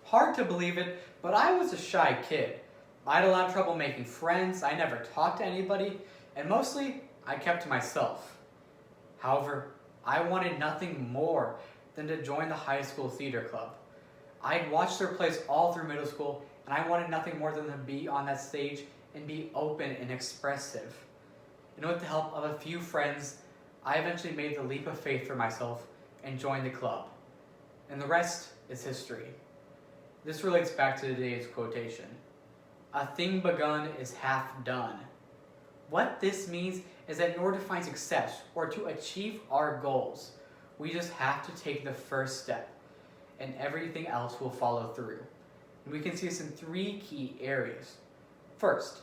Hard to believe it, but I was a shy kid. I had a lot of trouble making friends, I never talked to anybody, and mostly, I kept to myself. However, I wanted nothing more than to join the high school theater club. I'd watched their plays all through middle school, and I wanted nothing more than to be on that stage and be open and expressive. And with the help of a few friends, I eventually made the leap of faith for myself and joined the club. And the rest is history. This relates back to today's quotation. A thing begun is half done. What this means is that in order to find success or to achieve our goals, we just have to take the first step, and everything else will follow through. And we can see this in 3 key areas. First,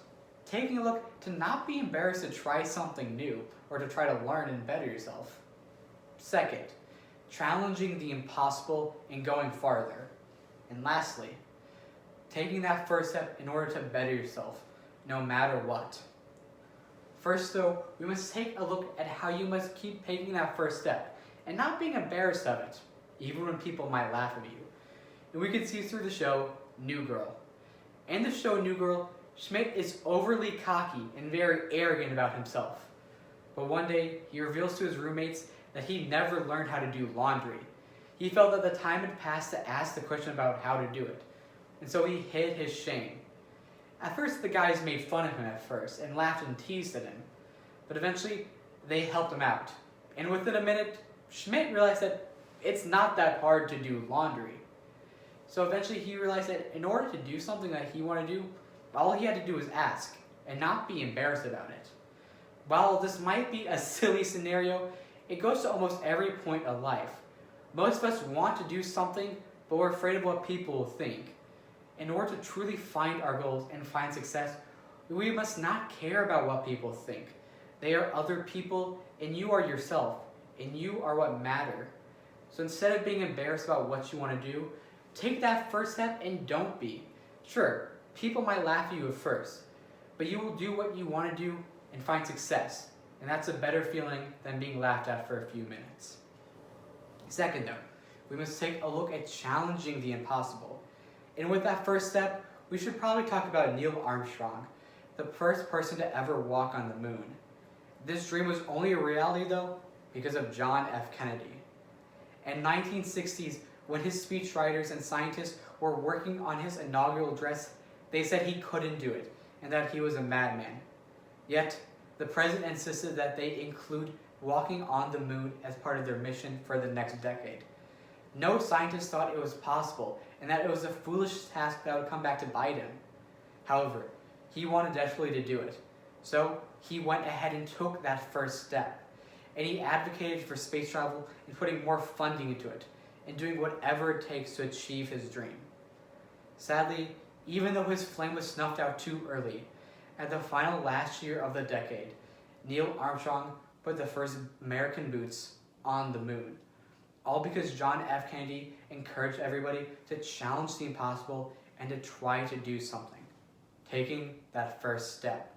taking a look to not be embarrassed to try something new or to try to learn and better yourself. Second, challenging the impossible and going farther. And lastly, taking that first step in order to better yourself, no matter what. First though, we must take a look at how you must keep taking that first step and not being embarrassed of it, even when people might laugh at you. And we can see through the show, New Girl. In the show New Girl, Schmidt is overly cocky and very arrogant about himself. But one day, he reveals to his roommates that he never learned how to do laundry. He felt that the time had passed to ask the question about how to do it, and so he hid his shame. At first, the guys made fun of him at first and laughed and teased at him, but eventually, they helped him out. And within a minute, Schmidt realized that it's not that hard to do laundry. So eventually, he realized that in order to do something that he wanted to do, all he had to do was ask and not be embarrassed about it. While this might be a silly scenario, it goes to almost every point of life. Most of us want to do something, but we're afraid of what people will think. In order to truly find our goals and find success, we must not care about what people think. They are other people, and you are yourself, and you are what matter. So instead of being embarrassed about what you want to do, take that first step and don't be. Sure, people might laugh at you at first, but you will do what you want to do and find success, and that's a better feeling than being laughed at for a few minutes. Second though, we must take a look at challenging the impossible. And with that first step, we should probably talk about Neil Armstrong, the first person to ever walk on the moon. This dream was only a reality though because of John F. Kennedy. In 1960s, when his speechwriters and scientists were working on his inaugural address, they said he couldn't do it and that he was a madman. Yet, the president insisted that they include walking on the moon as part of their mission for the next decade. No scientist thought it was possible and that it was a foolish task that would come back to bite him. However, he wanted desperately to do it. So he went ahead and took that first step. And he advocated for space travel and putting more funding into it and doing whatever it takes to achieve his dream. Sadly, even though his flame was snuffed out too early, at the final last year of the decade, Neil Armstrong put the first American boots on the moon. All because John F. Kennedy encouraged everybody to challenge the impossible and to try to do something, taking that first step.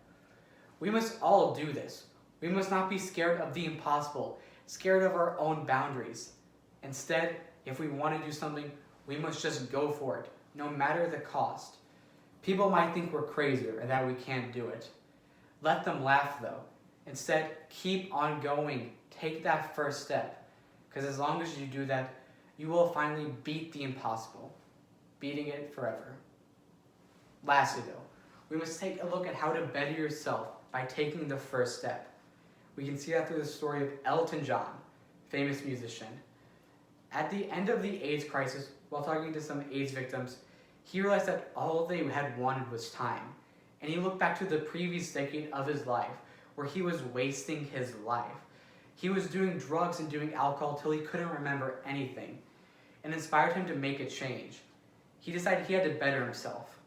We must all do this. We must not be scared of the impossible, scared of our own boundaries. Instead, if we want to do something, we must just go for it, no matter the cost. People might think we're crazy or that we can't do it. Let them laugh though. Instead, keep on going. Take that first step. Because as long as you do that, you will finally beat the impossible, beating it forever. Lastly though, we must take a look at how to better yourself by taking the first step. We can see that through the story of Elton John, famous musician. At the end of the AIDS crisis, while talking to some AIDS victims, he realized that all they had wanted was time. And he looked back to the previous decade of his life, where he was wasting his life. He was doing drugs and doing alcohol till he couldn't remember anything, and inspired him to make a change. He decided he had to better himself.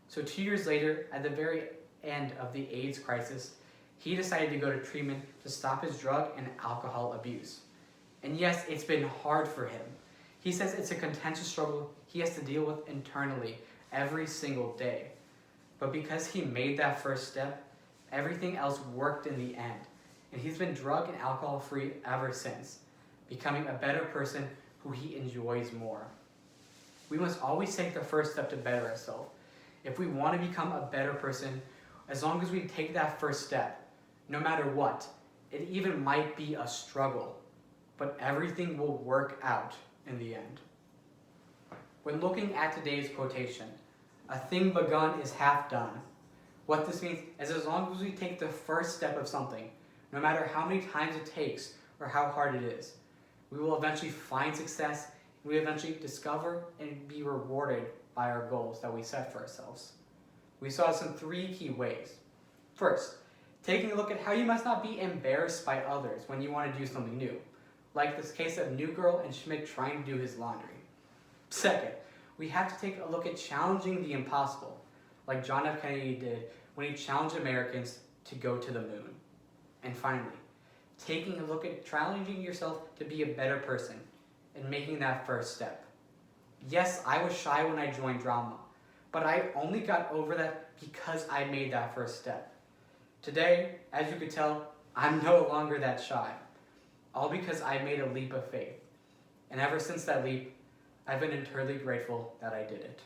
So 2 years later, at the very end of the AIDS crisis, he decided to go to treatment to stop his drug and alcohol abuse. And yes, it's been hard for him. He says it's a contentious struggle he has to deal with internally every single day. But because he made that first step, everything else worked in the end. And he's been drug and alcohol free ever since, becoming a better person who he enjoys more. We must always take the first step to better ourselves. If we want to become a better person, as long as we take that first step, no matter what, it even might be a struggle, but everything will work out in the end. When looking at today's quotation, a thing begun is half done. What this means is as long as we take the first step of something, no matter how many times it takes or how hard it is, we will eventually find success, and we eventually discover and be rewarded by our goals that we set for ourselves. We saw this in 3 key ways. First, taking a look at how you must not be embarrassed by others when you want to do something new, like this case of New Girl and Schmidt trying to do his laundry. Second, we have to take a look at challenging the impossible, like John F. Kennedy did when he challenged Americans to go to the moon. And finally, taking a look at challenging yourself to be a better person and making that first step. Yes, I was shy when I joined drama, but I only got over that because I made that first step. Today, as you could tell, I'm no longer that shy, all because I made a leap of faith. And ever since that leap, I've been eternally grateful that I did it.